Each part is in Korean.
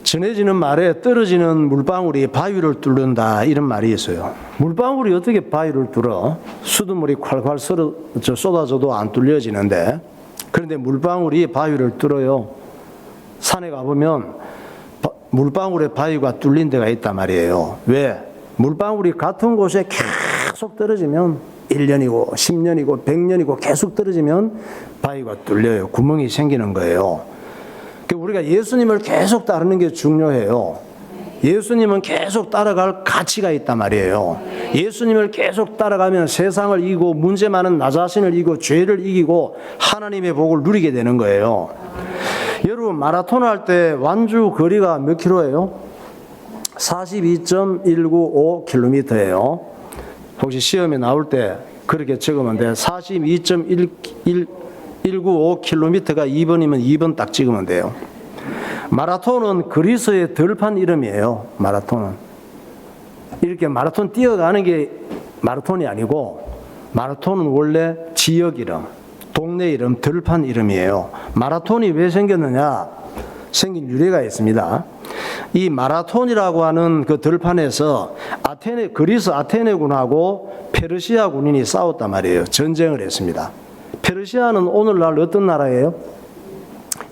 전해지는 말에 떨어지는 물방울이 바위를 뚫는다 이런 말이 있어요. 물방울이 어떻게 바위를 뚫어? 수돗물이 콸콸 쏟아져도 안 뚫려지는데, 그런데 물방울이 바위를 뚫어요. 산에 가보면 물방울에 바위가 뚫린 데가 있단 말이에요. 왜? 물방울이 같은 곳에 계속 떨어지면 1년이고 10년이고 100년이고 계속 떨어지면 바위가 뚫려요. 구멍이 생기는 거예요. 우리가 예수님을 계속 따르는 게 중요해요. 예수님은 계속 따라갈 가치가 있단 말이에요. 예수님을 계속 따라가면 세상을 이기고 문제 많은 나 자신을 이기고 죄를 이기고 하나님의 복을 누리게 되는 거예요. 여러분, 마라톤 할 때 완주 거리가 몇 킬로예요? 42.195km예요. 혹시 시험에 나올 때 그렇게 적으면 돼. 42.195km가 2번이면 2번 딱 찍으면 돼요. 마라톤은 그리스의 들판 이름이에요. 마라톤은 이렇게 마라톤 뛰어가는 게 마라톤이 아니고, 마라톤은 원래 지역 이름, 동네 이름, 들판 이름이에요. 마라톤이 왜 생겼느냐? 생긴 유래가 있습니다. 이 마라톤이라고 하는 그 들판에서 그리스 아테네군하고 페르시아 군인이 싸웠단 말이에요. 전쟁을 했습니다. 페르시아는 오늘날 어떤 나라예요?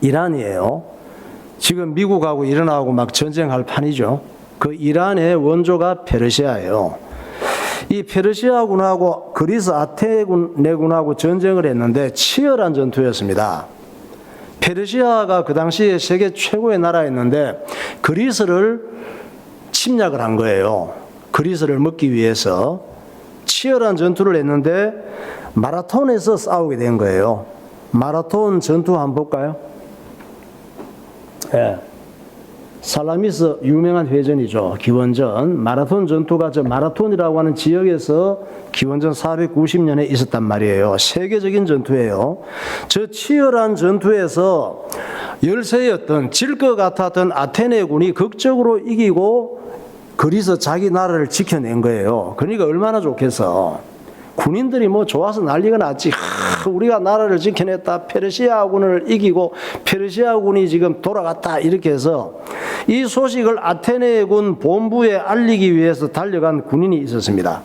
이란이에요. 지금 미국하고 이란하고 막 전쟁할 판이죠. 그 이란의 원조가 페르시아예요. 이 페르시아군하고 그리스 아테네군하고 전쟁을 했는데 치열한 전투였습니다. 페르시아가 그 당시에 세계 최고의 나라였는데 그리스를 침략을 한 거예요. 그리스를 먹기 위해서 치열한 전투를 했는데 마라톤에서 싸우게 된 거예요. 마라톤 전투 한번 볼까요? 예. 살라미스 유명한 회전이죠. 기원전. 마라톤 전투가 저 마라톤이라고 하는 지역에서 기원전 490년에 있었단 말이에요. 세계적인 전투예요. 저 치열한 전투에서 열세였던 질 것 같았던 아테네군이 극적으로 이기고 그리스 자기 나라를 지켜낸 거예요. 그러니까 얼마나 좋겠어. 군인들이 뭐 좋아서 난리가 났지. 우리가 나라를 지켜냈다. 페르시아군을 이기고 페르시아군이 지금 돌아갔다. 이렇게 해서 이 소식을 아테네군 본부에 알리기 위해서 달려간 군인이 있었습니다.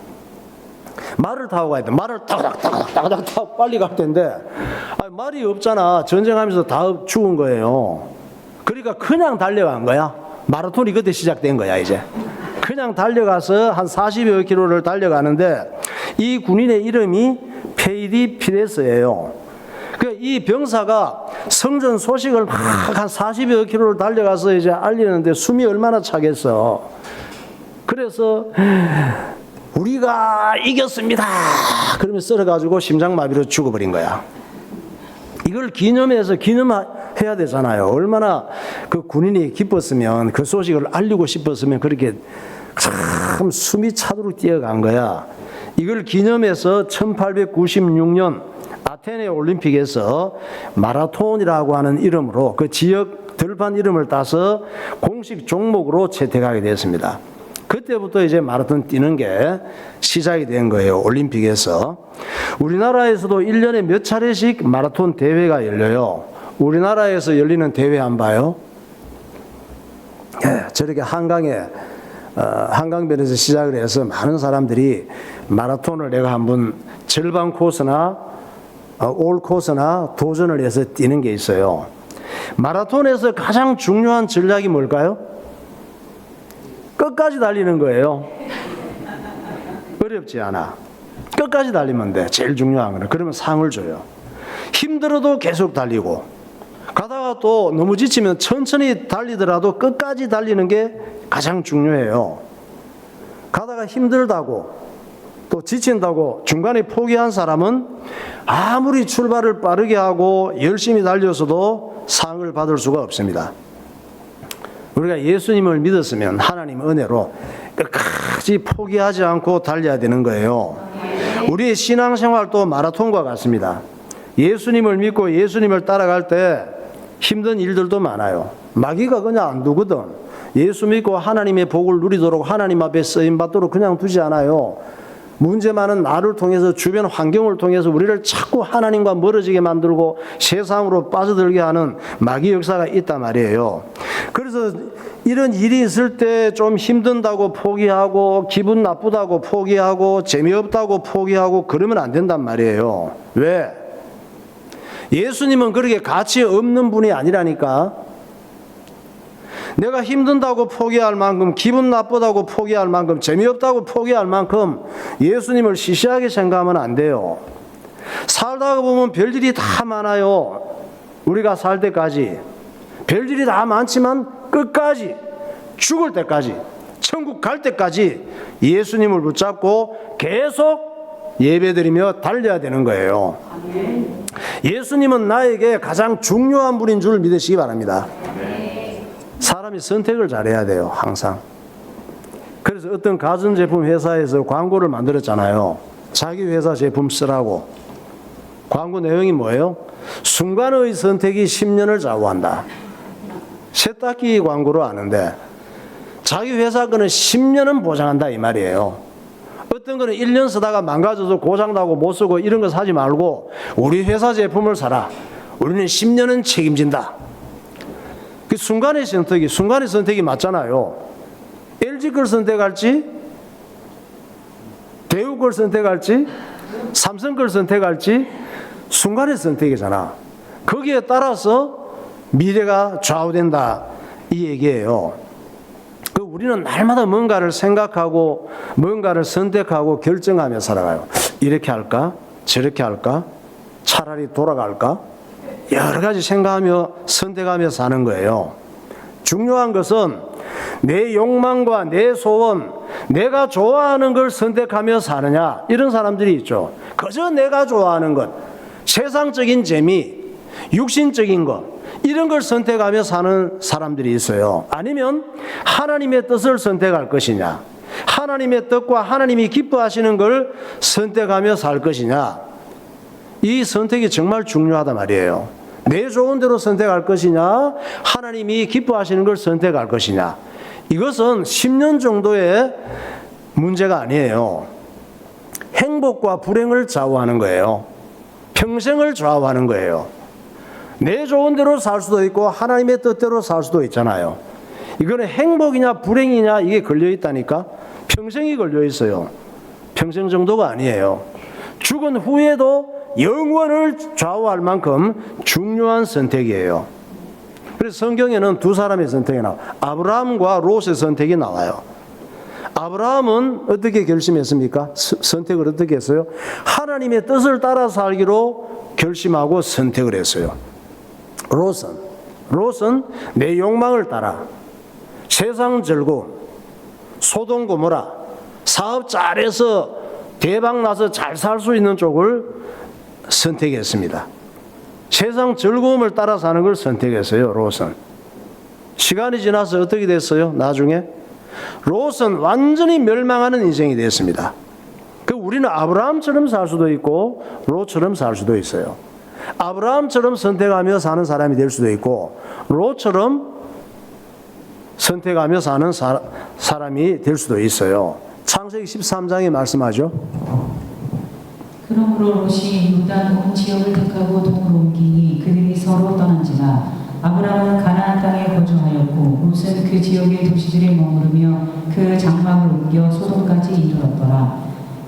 말을 타고 가야 돼. 말을 따가닥 타고 빨리 갈 텐데 말이 없잖아. 전쟁하면서 다 죽은 거예요. 그러니까 그냥 달려간 거야. 마라톤이 그때 시작된 거야. 이제 그냥 달려가서 한 40여 킬로를 달려가는데 이 군인의 이름이 페이디피데스예요. 이 병사가 성전 소식을 막 한 40여 킬로를 달려가서 이제 알리는데 숨이 얼마나 차겠어. 그래서 우리가 이겼습니다. 그러면 썰어가지고 심장마비로 죽어버린 거야. 이걸 기념해서 기념해야 되잖아요. 얼마나 그 군인이 기뻤으면, 그 소식을 알리고 싶었으면 그렇게 참 숨이 차도록 뛰어간 거야. 이걸 기념해서 1896년 아테네 올림픽에서 마라톤이라고 하는 이름으로 그 지역 들판 이름을 따서 공식 종목으로 채택하게 됐습니다. 그때부터 이제 마라톤 뛰는 게 시작이 된 거예요. 올림픽에서. 우리나라에서도 1년에 몇 차례씩 마라톤 대회가 열려요. 우리나라에서 열리는 대회 안 봐요? 저렇게 한강변에서 시작을 해서 많은 사람들이 마라톤을 내가 한번 절반 코스나 올 코스나 도전을 해서 뛰는 게 있어요. 마라톤에서 가장 중요한 전략이 뭘까요? 끝까지 달리는 거예요. 어렵지 않아. 끝까지 달리면 돼. 제일 중요한 거는. 그러면 상을 줘요. 힘들어도 계속 달리고, 가다가 또 너무 지치면 천천히 달리더라도 끝까지 달리는 게 가장 중요해요. 가다가 힘들다고 또 지친다고 중간에 포기한 사람은 아무리 출발을 빠르게 하고 열심히 달려서도 상을 받을 수가 없습니다. 우리가 예수님을 믿었으면 하나님 은혜로 끝까지 포기하지 않고 달려야 되는 거예요. 우리의 신앙생활도 마라톤과 같습니다. 예수님을 믿고 예수님을 따라갈 때 힘든 일들도 많아요. 마귀가 그냥 안 두거든. 예수 믿고 하나님의 복을 누리도록 하나님 앞에 쓰임받도록 그냥 두지 않아요. 문제 많은 나를 통해서, 주변 환경을 통해서 우리를 자꾸 하나님과 멀어지게 만들고 세상으로 빠져들게 하는 마귀 역사가 있단 말이에요. 그래서 이런 일이 있을 때 좀 힘든다고 포기하고 기분 나쁘다고 포기하고 재미없다고 포기하고 그러면 안 된단 말이에요. 왜? 예수님은 그렇게 가치 없는 분이 아니라니까. 내가 힘든다고 포기할 만큼, 기분 나쁘다고 포기할 만큼, 재미없다고 포기할 만큼 예수님을 시시하게 생각하면 안 돼요. 살다가 보면 별일이 다 많아요. 우리가 살 때까지 별일이 다 많지만 끝까지, 죽을 때까지, 천국 갈 때까지 예수님을 붙잡고 계속 예배드리며 달려야 되는 거예요. 예수님은 나에게 가장 중요한 분인 줄 믿으시기 바랍니다. 사람이 선택을 잘해야 돼요, 항상. 그래서 어떤 가전제품 회사에서 광고를 만들었잖아요. 자기 회사 제품 쓰라고. 광고 내용이 뭐예요? 순간의 선택이 10년을 좌우한다. 세탁기 광고로 아는데 자기 회사 거는 10년은 보장한다 이 말이에요. 어떤 거는 1년 쓰다가 망가져서 고장나고 못 쓰고 이런 거 사지 말고 우리 회사 제품을 사라. 우리는 10년은 책임진다. 그 순간의 선택이 맞잖아요. LG 걸 선택할지, 대우 걸 선택할지, 삼성 걸 선택할지 순간의 선택이잖아. 거기에 따라서 미래가 좌우된다 이 얘기예요. 우리는 날마다 뭔가를 생각하고 뭔가를 선택하고 결정하며 살아가요. 이렇게 할까? 저렇게 할까? 차라리 돌아갈까? 여러 가지 생각하며 선택하며 사는 거예요. 중요한 것은 내 욕망과 내 소원, 내가 좋아하는 걸 선택하며 사느냐, 이런 사람들이 있죠. 그저 내가 좋아하는 것, 세상적인 재미, 육신적인 것, 이런 걸 선택하며 사는 사람들이 있어요. 아니면 하나님의 뜻을 선택할 것이냐, 하나님의 뜻과 하나님이 기뻐하시는 걸 선택하며 살 것이냐, 이 선택이 정말 중요하단 말이에요. 내 좋은 대로 선택할 것이냐, 하나님이 기뻐하시는 걸 선택할 것이냐, 이것은 10년 정도의 문제가 아니에요. 행복과 불행을 좌우하는 거예요. 평생을 좌우하는 거예요. 내 좋은 대로 살 수도 있고 하나님의 뜻대로 살 수도 있잖아요. 이거는 행복이냐 불행이냐 이게 걸려 있다니까. 평생이 걸려 있어요. 평생 정도가 아니에요. 죽은 후에도 영원을 좌우할 만큼 중요한 선택이에요. 그래서 성경에는 두 사람의 선택이 나와요. 아브라함과 롯의 선택이 나와요. 아브라함은 어떻게 결심했습니까? 선택을 어떻게 했어요? 하나님의 뜻을 따라 살기로 결심하고 선택을 했어요. 롯은 내 욕망을 따라 세상 즐거움, 소돔 고모라, 사업 잘해서 대박 나서 잘 살 수 있는 쪽을 선택했습니다. 세상 즐거움을 따라 사는 걸 선택했어요. 롯은. 시간이 지나서 어떻게 됐어요? 나중에 롯은 완전히 멸망하는 인생이 됐습니다. 우리는 아브라함처럼 살 수도 있고 롯처럼 살 수도 있어요. 아브라함처럼 선택하며 사는 사람이 될 수도 있고 롯처럼 선택하며 사는 사람이 될 수도 있어요. 창세기 13장에 말씀하죠. 그러므로 롯이 유다 온 지역을 택하고 동으로 옮기니 그들이 서로 떠난지라. 아브라함은 가나안 땅에 거주하였고 롯은 그 지역의 도시들에 머무르며 그 장막을 옮겨 소돔까지 이르렀더라.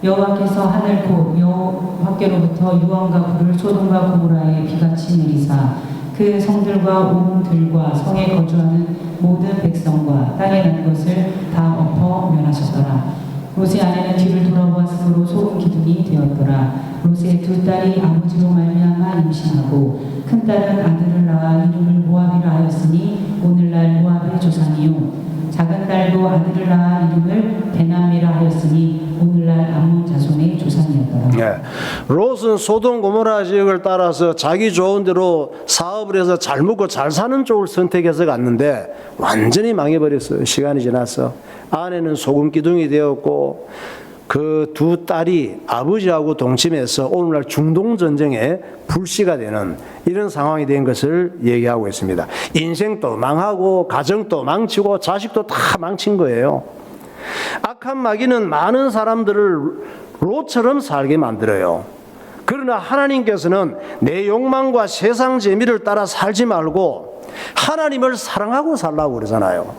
여호와께서 하늘 곧 여호와께로부터 유황과 불을 소돔과 고모라에 비같이 내리사 그 성들과 온 들과 성에 거주하는 모든 백성과 땅에 난 것을 다 엎어 멸하셨더라. 롯의 아내는 뒤를 돌아보았으므로 소금 기둥이 되었더라. 롯의 두 딸이 아버지로 말미암아 임신하고 큰 딸은 아들을 낳아 이름을 모압이라 하였으니 오늘날 모압의 조상이요 작은 딸도 아들을 낳아 이름을 베나미라 하였으니 오늘날 암몬 자손의 조상이었더라. 네. 롯은 소돔 고모라 지역을 따라서 자기 좋은 대로 사업을 해서 잘 먹고 잘 사는 쪽을 선택해서 갔는데 완전히 망해버렸어요. 시간이 지나서. 아내는 소금 기둥이 되었고 그 두 딸이 아버지하고 동침해서 오늘날 중동전쟁에 불씨가 되는 이런 상황이 된 것을 얘기하고 있습니다. 인생도 망하고 가정도 망치고 자식도 다 망친 거예요. 악한 마귀는 많은 사람들을 롯처럼 살게 만들어요. 그러나 하나님께서는 내 욕망과 세상 재미를 따라 살지 말고 하나님을 사랑하고 살라고 그러잖아요.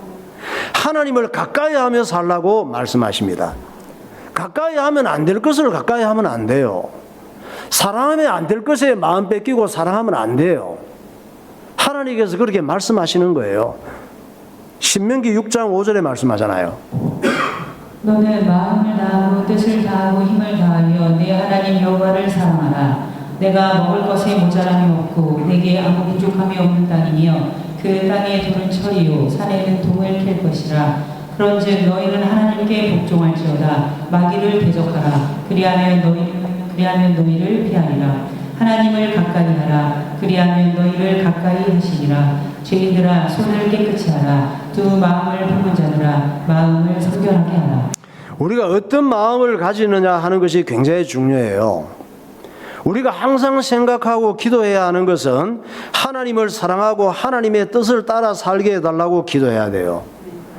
하나님을 가까이 하며 살라고 말씀하십니다. 가까이 하면 안 될 것을 가까이 하면 안 돼요. 사랑하면 안 될 것에 마음 뺏기고 사랑하면 안 돼요. 하나님께서 그렇게 말씀하시는 거예요. 신명기 6장 5절에 말씀하잖아요. 너는 마음을 다하고 뜻을 다하고 힘을 다하여 내 하나님 여호와를 사랑하라. 내가 먹을 것에 모자람이 없고 내게 아무 부족함이 없는 땅이며 그 땅에 돌은 철이요 산에는 동을 캘 것이라. 그런즉 너희는 하나님께 복종할지어다. 마귀를 대적하라. 그리하면 너희를 피하리라. 하나님을 가까이 하라. 그리하면 너희를 가까이 하시리라. 죄인들아 손을 깨끗이 하라. 두 마음을 품은 자들아 마음을 선결하게 하라. 우리가 어떤 마음을 가지느냐 하는 것이 굉장히 중요해요. 우리가 항상 생각하고 기도해야 하는 것은 하나님을 사랑하고 하나님의 뜻을 따라 살게 해달라고 기도해야 돼요.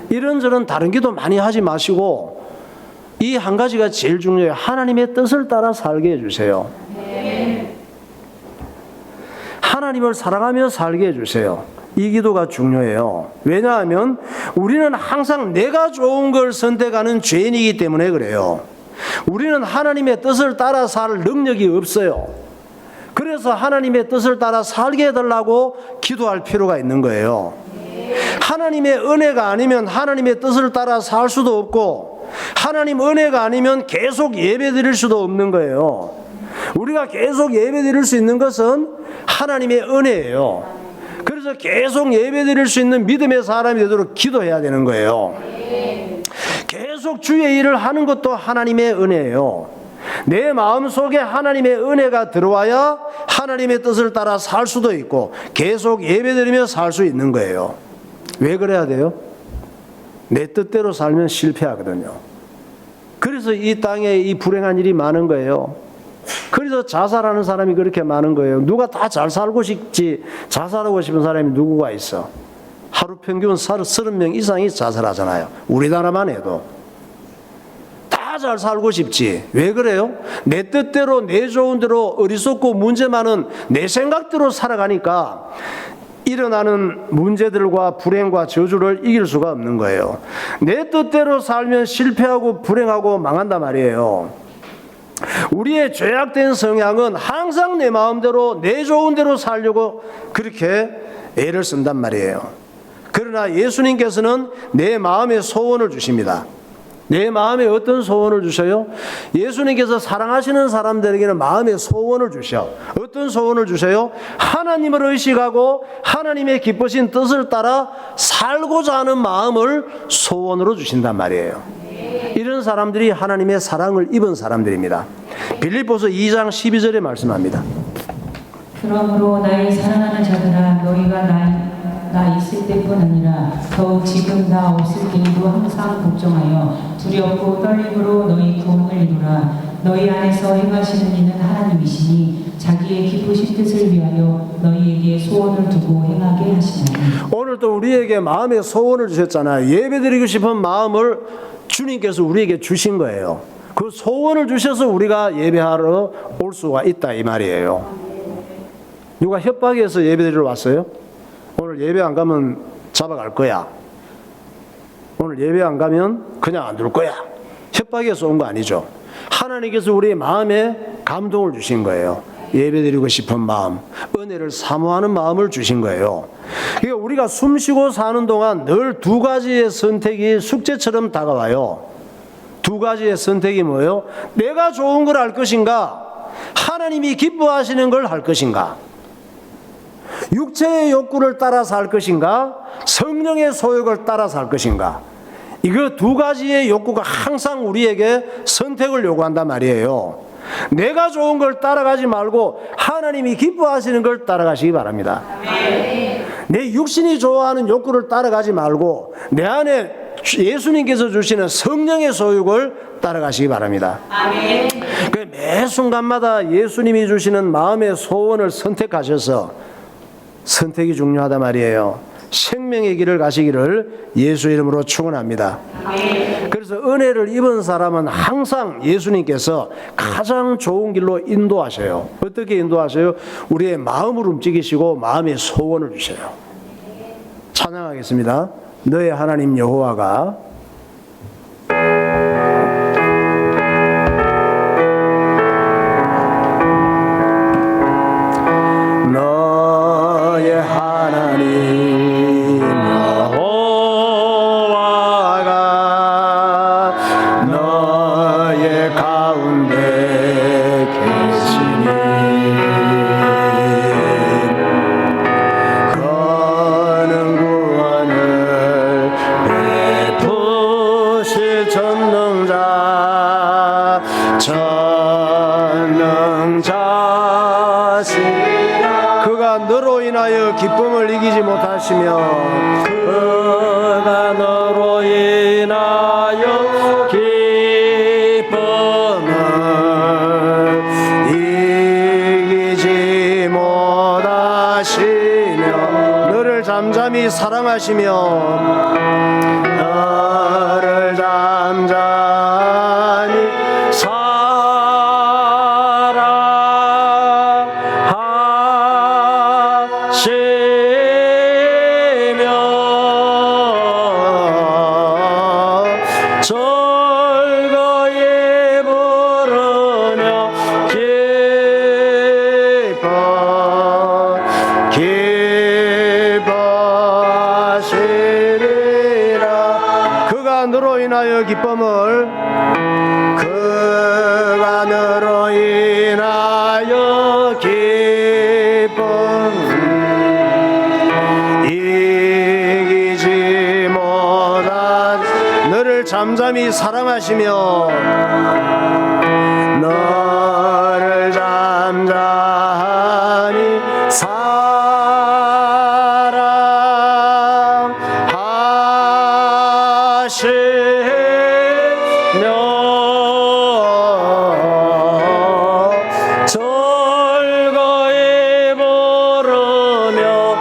이런저런 다른 기도 많이 하지 마시고 이 한 가지가 제일 중요해요. 하나님의 뜻을 따라 살게 해주세요. 하나님을 사랑하며 살게 해주세요. 이 기도가 중요해요. 왜냐하면 우리는 항상 내가 좋은 걸 선택하는 죄인이기 때문에 그래요. 우리는 하나님의 뜻을 따라 살 능력이 없어요. 그래서 하나님의 뜻을 따라 살게 해달라고 기도할 필요가 있는 거예요. 하나님의 은혜가 아니면 하나님의 뜻을 따라 살 수도 없고 하나님 은혜가 아니면 계속 예배 드릴 수도 없는 거예요. 우리가 계속 예배 드릴 수 있는 것은 하나님의 은혜예요. 그래서 계속 예배 드릴 수 있는 믿음의 사람이 되도록 기도해야 되는 거예요. 계속 주의 일을 하는 것도 하나님의 은혜예요. 내 마음속에 하나님의 은혜가 들어와야 하나님의 뜻을 따라 살 수도 있고 계속 예배 드리며 살 수 있는 거예요. 왜 그래야 돼요? 내 뜻대로 살면 실패하거든요. 그래서 이 땅에 이 불행한 일이 많은 거예요. 그래서 자살하는 사람이 그렇게 많은 거예요. 누가 다 잘 살고 싶지 자살하고 싶은 사람이 누구가 있어? 하루 평균 30명 이상이 자살하잖아요. 우리나라만 해도. 다 잘 살고 싶지. 왜 그래요? 내 뜻대로 내 좋은 대로 어리석고 문제 많은 내 생각대로 살아가니까 일어나는 문제들과 불행과 저주를 이길 수가 없는 거예요. 내 뜻대로 살면 실패하고 불행하고 망한단 말이에요. 우리의 죄악된 성향은 항상 내 마음대로 내 좋은 대로 살려고 그렇게 애를 쓴단 말이에요. 그러나 예수님께서는 내 마음의 소원을 주십니다. 내 마음에 어떤 소원을 주셔요? 예수님께서 사랑하시는 사람들에게는 마음의 소원을 주셔. 어떤 소원을 주셔요? 하나님을 의식하고 하나님의 기쁘신 뜻을 따라 살고자 하는 마음을 소원으로 주신단 말이에요. 이런 사람들이 하나님의 사랑을 입은 사람들입니다. 빌립보서 2장 12절에 말씀합니다. 그러므로 나의 사랑하는 자들아 너희가 나 있을 때뿐 아니라 더욱 지금 나 없을 때에도 항상 걱정하여 두렵고 떨림으로 너희 구원을 이루라. 너희 안에서 행하시는 이는 하나님이시니 자기의 기쁘신 뜻을 위하여 너희에게 소원을 두고 행하게 하시나니. 오늘 또 우리에게 마음의 소원을 주셨잖아요. 예배드리고 싶은 마음을 주님께서 우리에게 주신 거예요. 그 소원을 주셔서 우리가 예배하러 올 수가 있다 이 말이에요. 누가 협박해서 예배드리러 왔어요? 오늘 예배 안 가면 잡아갈 거야. 오늘 예배 안 가면 그냥 안 둘 거야. 협박해서 온 거 아니죠. 하나님께서 우리의 마음에 감동을 주신 거예요. 예배드리고 싶은 마음, 은혜를 사모하는 마음을 주신 거예요. 그러니까 우리가 숨쉬고 사는 동안 늘 두 가지의 선택이 숙제처럼 다가와요. 두 가지의 선택이 뭐예요? 내가 좋은 걸 할 것인가? 하나님이 기뻐하시는 걸 할 것인가? 육체의 욕구를 따라 살 것인가? 성령의 소욕을 따라 살 것인가? 이거 두 가지의 욕구가 항상 우리에게 선택을 요구한단 말이에요. 내가 좋은 걸 따라가지 말고 하나님이 기뻐하시는 걸 따라가시기 바랍니다. 내 육신이 좋아하는 욕구를 따라가지 말고 내 안에 예수님께서 주시는 성령의 소욕을 따라가시기 바랍니다. 매 순간마다 예수님이 주시는 마음의 소원을 선택하셔서 선택이 중요하단 말이에요. 생명의 길을 가시기를 예수 이름으로 축원합니다. 그래서 은혜를 입은 사람은 항상 예수님께서 가장 좋은 길로 인도하셔요. 어떻게 인도하셔요? 우리의 마음을 움직이시고 마음의 소원을 주셔요. 찬양하겠습니다. 너의 하나님 여호와가 너의 하나님 여호와가 너의 가운데 계시니 그는 구원을 베푸실 전능자시라. 그가 너로 인하여 기쁨을 이기지 못하시며 그가 너로 인하여 기쁨을 이기지 못하시며 너를 잠잠히 사랑하시며 너를 잠잠히 즐거이 부르며 기뻐하시리라. 그가 너로 인하여 기쁨을 그가 너로 인하여 기쁨을 이기지 못한 너를 잠잠히 사랑하시며 너를 잠잠히 사랑하시며 즐거이 부르며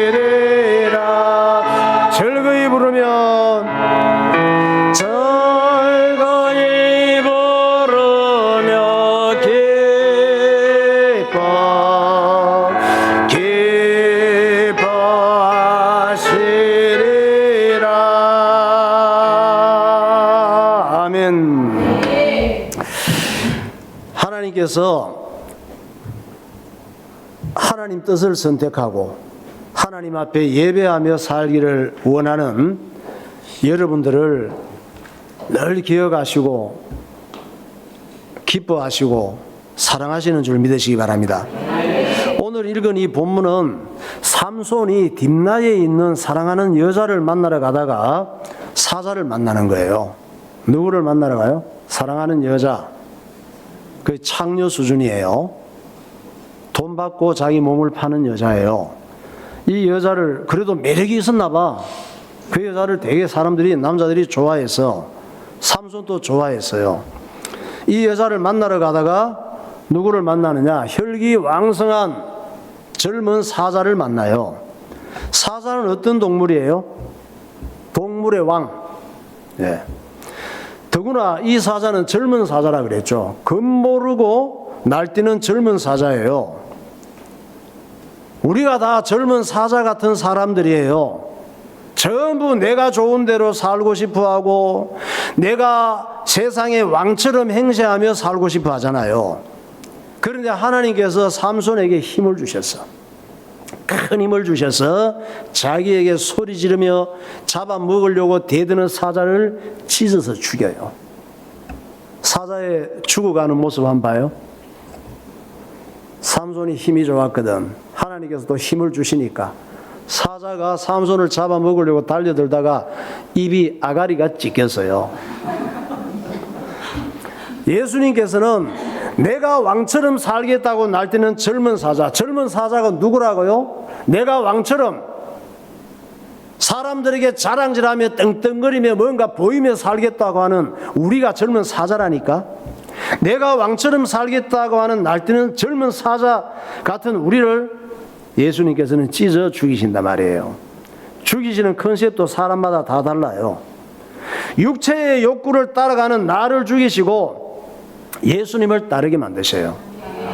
기뻐하시리라. 즐거이 부르면 즐거이 부르며 기뻐하시리라. 아멘. 하나님께서 하나님 뜻을 선택하고 하나님 앞에 예배하며 살기를 원하는 여러분들을 늘 기억하시고 기뻐하시고 사랑하시는 줄 믿으시기 바랍니다. 오늘 읽은 이 본문은 삼손이 딥나에 있는 사랑하는 여자를 만나러 가다가 사자를 만나는 거예요. 누구를 만나러 가요? 사랑하는 여자. 그 창녀 수준이에요. 돈 받고 자기 몸을 파는 여자예요. 이 여자를 그래도 매력이 있었나 봐. 그 여자를 되게 사람들이 남자들이 좋아해서 삼손도 좋아했어요. 이 여자를 만나러 가다가 누구를 만나느냐? 혈기왕성한 젊은 사자를 만나요. 사자는 어떤 동물이에요? 동물의 왕. 예. 더구나 이 사자는 젊은 사자라 그랬죠. 겁모르고 날뛰는 젊은 사자예요. 우리가 다 젊은 사자 같은 사람들이에요. 전부 내가 좋은 대로 살고 싶어 하고 내가 세상의 왕처럼 행세하며 살고 싶어 하잖아요. 그런데 하나님께서 삼손에게 힘을 주셨어. 큰 힘을 주셔서 자기에게 소리 지르며 잡아먹으려고 대드는 사자를 찢어서 죽여요. 사자의 죽어가는 모습 한번 봐요. 삼손이 힘이 좋았거든. 하나님께서 또 힘을 주시니까 사자가 삼손을 잡아먹으려고 달려들다가 입이 아가리가 찢겼어요. 예수님께서는 내가 왕처럼 살겠다고 날뛰는 젊은 사자. 젊은 사자가 누구라고요? 내가 왕처럼 사람들에게 자랑질하며 떵떵거리며 뭔가 보이며 살겠다고 하는 우리가 젊은 사자라니까. 내가 왕처럼 살겠다고 하는 날뛰는 젊은 사자 같은 우리를 예수님께서는 찢어 죽이신단 말이에요. 죽이시는 컨셉도 사람마다 다 달라요. 육체의 욕구를 따라가는 나를 죽이시고 예수님을 따르게 만드셔요.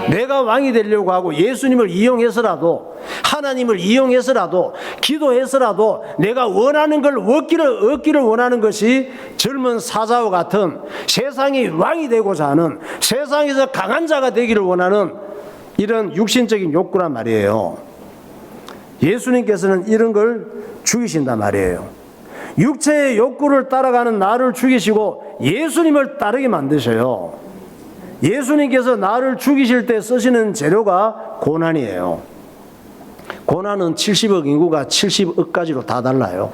내가 왕이 되려고 하고 예수님을 이용해서라도, 하나님을 이용해서라도, 기도해서라도 내가 원하는 걸 얻기를 원하는 것이 젊은 사자와 같은 세상이 왕이 되고자 하는, 세상에서 강한 자가 되기를 원하는 이런 육신적인 욕구란 말이에요. 예수님께서는 이런 걸 죽이신단 말이에요. 육체의 욕구를 따라가는 나를 죽이시고 예수님을 따르게 만드셔요. 예수님께서 나를 죽이실 때 쓰시는 재료가 고난이에요. 고난은 70억 인구가 70억 가지로 다 달라요.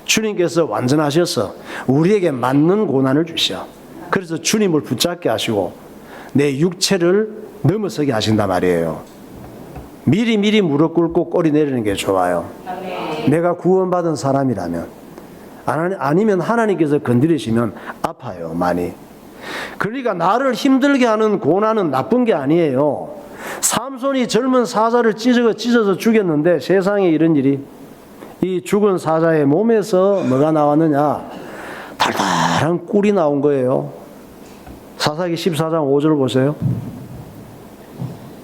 주님께서 완전하셔서 우리에게 맞는 고난을 주셔. 그래서 주님을 붙잡게 하시고 내 육체를 넘어서게 하신단 말이에요. 미리 무릎 꿇고 꼬리 내리는 게 좋아요. 내가 구원받은 사람이라면. 아니면 하나님께서 건드리시면 아파요, 많이. 그러니까 나를 힘들게 하는 고난은 나쁜 게 아니에요. 삼손이 젊은 사자를 찢어서 죽였는데 세상에 이런 일이, 이 죽은 사자의 몸에서 뭐가 나왔느냐? 달달한 꿀이 나온 거예요. 사사기 14장 5절 보세요.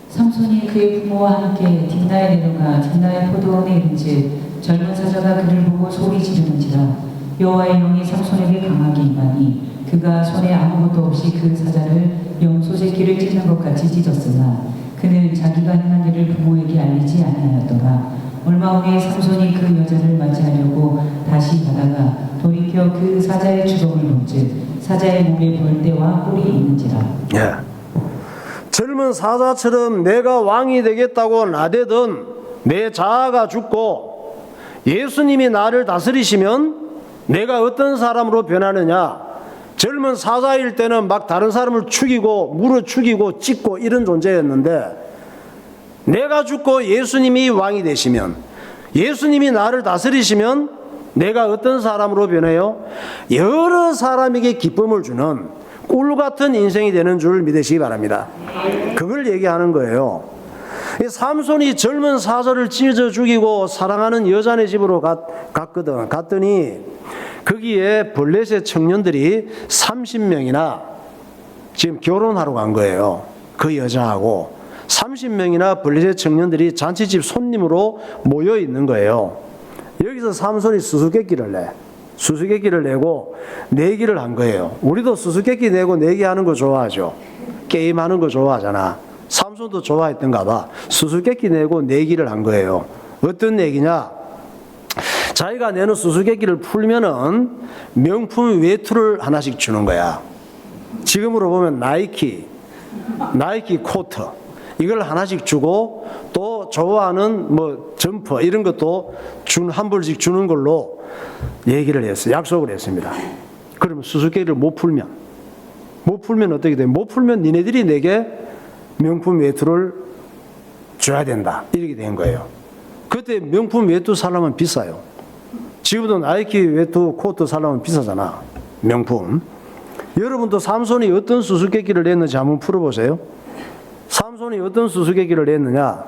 삼손이 그의 부모와 함께 딥나에 내려가 딥나의 포도원에 이른즉 젊은 사자가 그를 보고 소리 지르는지라 여호와의 영이 삼손에게 강하게 임하니 그가 손에 아무것도 없이 그 사자를 염소 새끼를 찢는 것 같이 찢었으나 그는 자기가 행한 일을 부모에게 알리지 아니하였더라. 얼마 후에 삼손이 그 여자를 맞이하려고 다시 가다가 돌이켜 그 사자의 주먹을 본즉 사자의 몸에 벌떼와 뿔이 있는지라. 예. 젊은 사자처럼 내가 왕이 되겠다고 나대던 내 자아가 죽고 예수님이 나를 다스리시면 내가 어떤 사람으로 변하느냐? 젊은 사자일 때는 막 다른 사람을 죽이고 물어 죽이고 찢고 이런 존재였는데 내가 죽고 예수님이 왕이 되시면, 예수님이 나를 다스리시면 내가 어떤 사람으로 변해요? 여러 사람에게 기쁨을 주는 꿀 같은 인생이 되는 줄 믿으시기 바랍니다. 그걸 얘기하는 거예요. 삼손이 젊은 사자를 찢어 죽이고 사랑하는 여자네 집으로 갔더니 거기에 블레셋 청년들이 30명이나 지금 결혼하러 간 거예요. 그 여자하고 30명이나 블레셋 청년들이 잔치집 손님으로 모여 있는 거예요. 여기서 삼손이 수수께끼를 내고 내기를 한 거예요. 우리도 수수께끼 내고 내기하는 거 좋아하죠. 게임하는 거 좋아하잖아. 삼손도 좋아했던가 봐. 수수께끼 내고 내기를 한 거예요. 어떤 내기냐? 자기가 내는 수수께끼를 풀면은 명품 외투를 하나씩 주는 거야. 지금으로 보면 나이키 코트 이걸 하나씩 주고 또 좋아하는 뭐 점퍼 이런 것도 한 벌씩 주는 걸로 얘기를 했어요. 약속을 했습니다. 그러면 수수께끼를 못 풀면 어떻게 돼? 못 풀면 니네들이 내게 명품 외투를 줘야 된다. 이렇게 된 거예요. 그때 명품 외투 사려면 비싸요. 지금도 나이키 외투 코트 사려면 비싸잖아. 명품. 여러분도 삼손이 어떤 수수께끼를 냈는지 한번 풀어보세요. 삼손이 어떤 수수께끼를 냈느냐?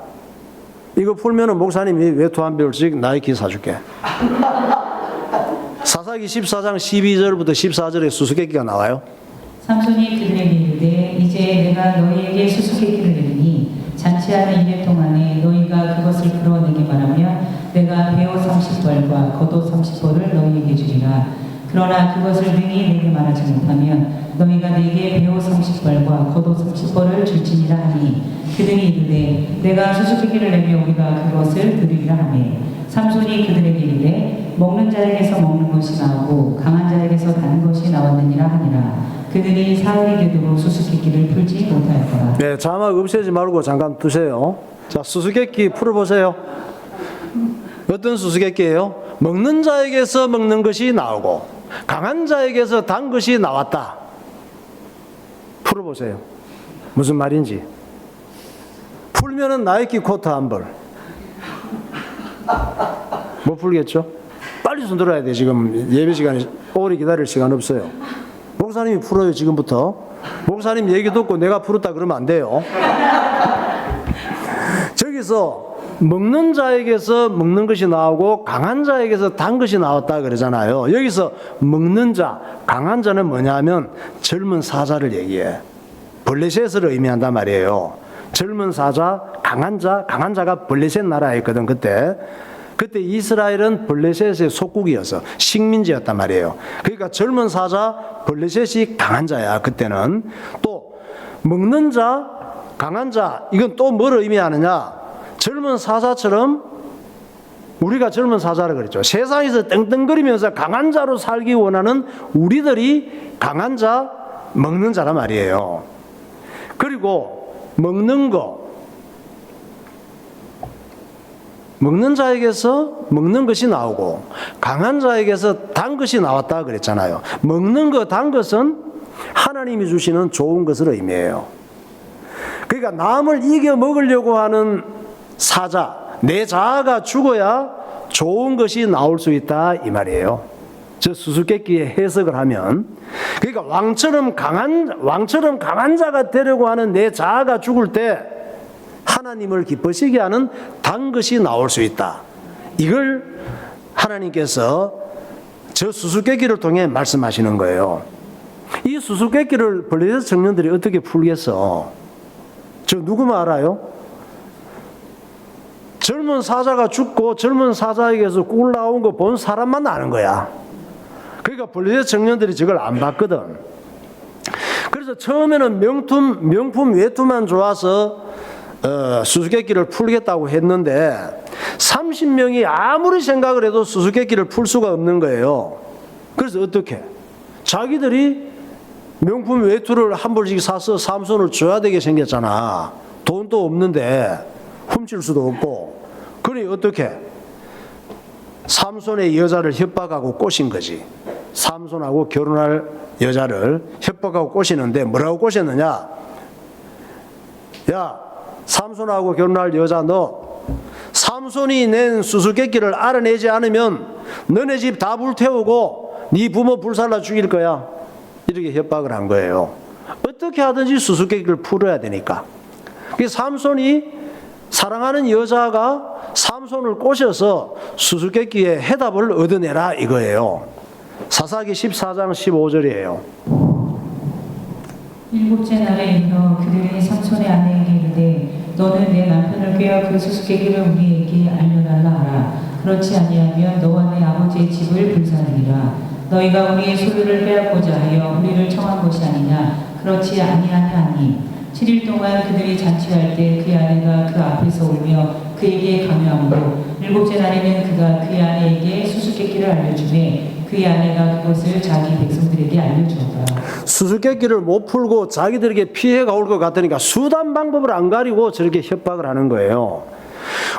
이거 풀면은 목사님이 외투 한 벌씩 나이키 사줄게. 사사기 14장 12절부터 14절에 수수께끼가 나와요. 삼손이 그들에게 이르되 이제 내가 너희에게 수수께끼를 내리니 잔치하는 이래 동안에 너희가 그것을 풀어내게 바라면 내가 배옷 30벌과 겉옷 30벌을 너희에게 주리라. 그러나 그것을 능히 내게 말하지 못하면 너희가 내게 배옷 30벌과 겉옷 30벌을 줄지니라 하니 그들이 이르되 내가 수수께끼를 내며 우리가 그것을 드리리라 하매 삼손이 그들에게 이르되 먹는 자에게서 먹는 것이 나오고 강한 자에게서 다는 것이 나왔느니라 하니라. 그들이 사흘이 되도록 수수께끼를 풀지 못할 거라. 네, 자막 없애지 말고 잠깐 두세요. 자, 수수께끼 풀어보세요. 어떤 수수께끼예요? 먹는 자에게서 먹는 것이 나오고 강한 자에게서 단 것이 나왔다. 풀어보세요. 무슨 말인지. 풀면은 나이키 코트 한 벌. 못 풀겠죠? 빨리 손 들어야 돼. 지금 예배 시간에 오래 기다릴 시간 없어요. 목사님이 풀어요. 지금부터. 목사님 얘기 듣고 내가 풀었다 그러면 안 돼요. 저기서 먹는 자에게서 먹는 것이 나오고 강한 자에게서 단 것이 나왔다 그러잖아요. 여기서 먹는 자, 강한 자는 뭐냐면 젊은 사자를 얘기해. 블레셋을 의미한단 말이에요. 젊은 사자, 강한 자가 블레셋 나라였거든, 그때. 그때 이스라엘은 블레셋의 속국이어서 식민지였단 말이에요. 그러니까 젊은 사자, 블레셋이 강한 자야, 그때는. 또 먹는 자, 강한 자, 이건 또 뭘 의미하느냐? 젊은 사자처럼, 우리가 젊은 사자라 그랬죠. 세상에서 떵떵거리면서 강한 자로 살기 원하는 우리들이 강한 자, 먹는 자란 말이에요. 그리고 먹는 자에게서 먹는 것이 나오고 강한 자에게서 단 것이 나왔다 그랬잖아요. 먹는 것, 단 것은 하나님이 주시는 좋은 것을 의미해요. 그러니까 남을 이겨 먹으려고 하는 사자, 내 자아가 죽어야 좋은 것이 나올 수 있다 이 말이에요. 저 수수께끼의 해석을 하면, 그러니까 왕처럼 강한 자가 되려고 하는 내 자아가 죽을 때 하나님을 기쁘시게 하는 단 것이 나올 수 있다. 이걸 하나님께서 저 수수께끼를 통해 말씀하시는 거예요. 이 수수께끼를 블레셋 청년들이 어떻게 풀겠어? 저 누구만 알아요? 젊은 사자가 죽고 젊은 사자에게서 꿀 나온 거 본 사람만 아는 거야. 그러니까 블레셋 청년들이 저걸 안 봤거든. 그래서 처음에는 명품 외투만 좋아서 수수께끼를 풀겠다고 했는데 30명이 아무리 생각을 해도 수수께끼를 풀 수가 없는 거예요. 그래서 어떻게? 자기들이 명품 외투를 한 벌씩 사서 삼손을 줘야 되게 생겼잖아. 돈도 없는데 훔칠 수도 없고. 그러니 어떻게? 삼손의 여자를 협박하고 꼬신 거지. 삼손하고 결혼할 여자를 협박하고 꼬시는데 뭐라고 꼬셨느냐? 야, 삼손하고 결혼할 여자, 너 삼손이 낸 수수께끼를 알아내지 않으면 너네 집 다 불태우고 네 부모 불살라 죽일 거야. 이렇게 협박을 한 거예요. 어떻게 하든지 수수께끼를 풀어야 되니까. 삼손이 사랑하는 여자가 삼손을 꼬셔서 수수께끼의 해답을 얻어내라 이거예요. 사사기 14장 15절이에요. 일곱째 날에 일어 그들이 삼손의 아내에게 이르되 너는 내 남편을 꾀어 그 수수께끼를 우리에게 알려달라 하라. 그렇지 아니하면 너와 내 아버지의 집을 불사르리라. 너희가 우리의 소유를 빼앗고자 하여 우리를 청한 것이 아니냐. 그렇지 아니하냐 하니 7일 동안 그들이 잔치할 때 그 아내가 그 앞에서 울며 그에게 강요하므로 일곱째 날에는 그가 그의 아내에게 수수께끼를 알려주매 그의 아내가 그것을 자기 백성들에게 알려주었다. 수수께끼를 못 풀고 자기들에게 피해가 올 것 같으니까 수단 방법을 안 가리고 저렇게 협박을 하는 거예요.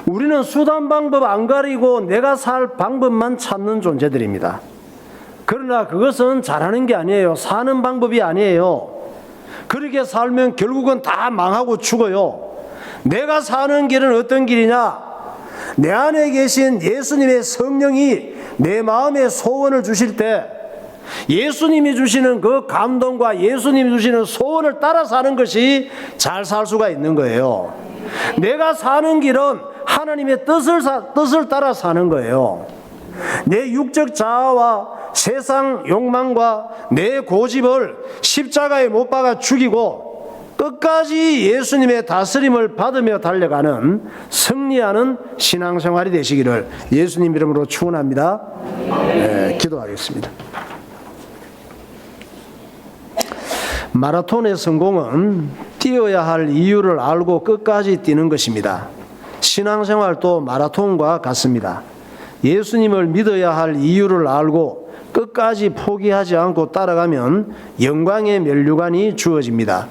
우리는 수단 방법 안 가리고 내가 살 방법만 찾는 존재들입니다. 그러나 그것은 잘하는 게 아니에요. 사는 방법이 아니에요. 그렇게 살면 결국은 다 망하고 죽어요. 내가 사는 길은 어떤 길이냐? 내 안에 계신 예수님의 성령이 내 마음에 소원을 주실 때 예수님이 주시는 그 감동과 예수님이 주시는 소원을 따라 사는 것이 잘 살 수가 있는 거예요. 내가 사는 길은 하나님의 뜻을 따라 사는 거예요. 내 육적 자아와 세상 욕망과 내 고집을 십자가에 못 박아 죽이고 끝까지 예수님의 다스림을 받으며 달려가는 승리하는 신앙생활이 되시기를 예수님 이름으로 축원합니다. 네, 기도하겠습니다. 마라톤의 성공은 뛰어야 할 이유를 알고 끝까지 뛰는 것입니다. 신앙생활도 마라톤과 같습니다. 예수님을 믿어야 할 이유를 알고 끝까지 포기하지 않고 따라가면 영광의 면류관이 주어집니다.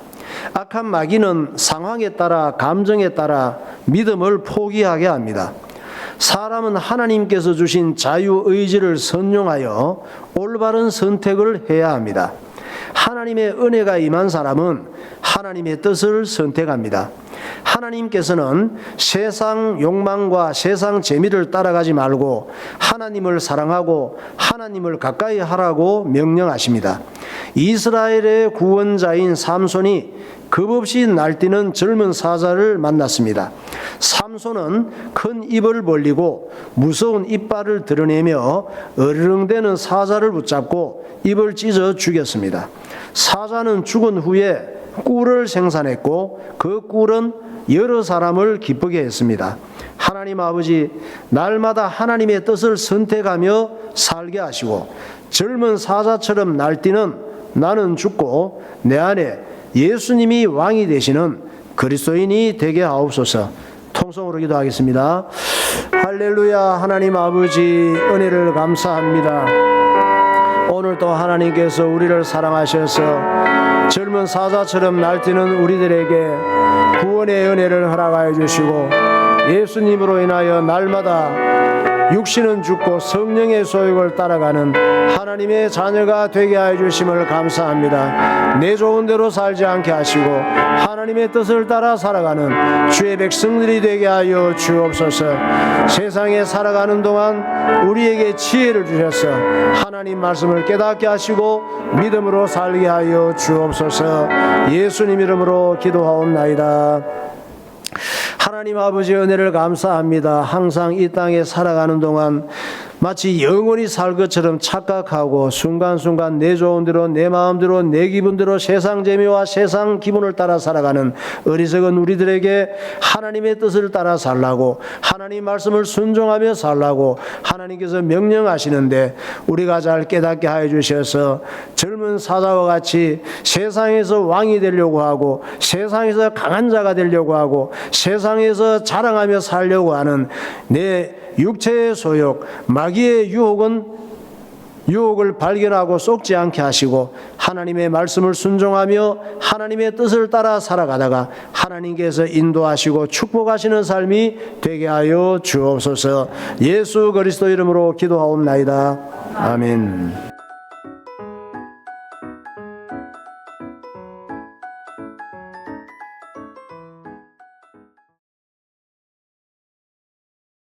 악한 마귀는 상황에 따라 감정에 따라 믿음을 포기하게 합니다. 사람은 하나님께서 주신 자유의지를 선용하여 올바른 선택을 해야 합니다. 하나님의 은혜가 임한 사람은 하나님의 뜻을 선택합니다. 하나님께서는 세상 욕망과 세상 재미를 따라가지 말고 하나님을 사랑하고 하나님을 가까이 하라고 명령하십니다. 이스라엘의 구원자인 삼손이 겁없이 날뛰는 젊은 사자를 만났습니다. 삼손은 큰 입을 벌리고 무서운 이빨을 드러내며 어르렁대는 사자를 붙잡고 입을 찢어 죽였습니다. 사자는 죽은 후에 꿀을 생산했고 그 꿀은 여러 사람을 기쁘게 했습니다. 하나님 아버지, 날마다 하나님의 뜻을 선택하며 살게 하시고 젊은 사자처럼 날뛰는 나는 죽고 내 안에 예수님이 왕이 되시는 그리스도인이 되게 하옵소서. 통성으로 기도하겠습니다. 할렐루야. 하나님 아버지, 은혜를 감사합니다. 오늘 또 하나님께서 우리를 사랑하셔서 젊은 사자처럼 날뛰는 우리들에게 구원의 은혜를 허락하여 주시고 예수님으로 인하여 날마다 육신은 죽고 성령의 소욕을 따라가는 하나님의 자녀가 되게 하여 주심을 감사합니다. 내 좋은 대로 살지 않게 하시고 하나님의 뜻을 따라 살아가는 주의 백성들이 되게 하여 주옵소서. 세상에 살아가는 동안 우리에게 지혜를 주셔서 하나님 말씀을 깨닫게 하시고 믿음으로 살게 하여 주옵소서. 예수님 이름으로 기도하옵나이다. 하나님 아버지, 은혜를 감사합니다. 항상 이 땅에 살아가는 동안 마치 영원히 살 것처럼 착각하고 순간순간 내 좋은 대로 내 마음대로 내 기분대로 세상 재미와 세상 기분을 따라 살아가는 어리석은 우리들에게 하나님의 뜻을 따라 살라고, 하나님 말씀을 순종하며 살라고 하나님께서 명령하시는데 우리가 잘 깨닫게 하여 주셔서 젊은 사자와 같이 세상에서 왕이 되려고 하고 세상에서 강한 자가 되려고 하고 세상에서 자랑하며 살려고 하는 내 육체의 소욕, 마귀의 유혹을 발견하고 속지 않게 하시고 하나님의 말씀을 순종하며 하나님의 뜻을 따라 살아가다가 하나님께서 인도하시고 축복하시는 삶이 되게 하여 주옵소서. 예수 그리스도 이름으로 기도하옵나이다. 아멘.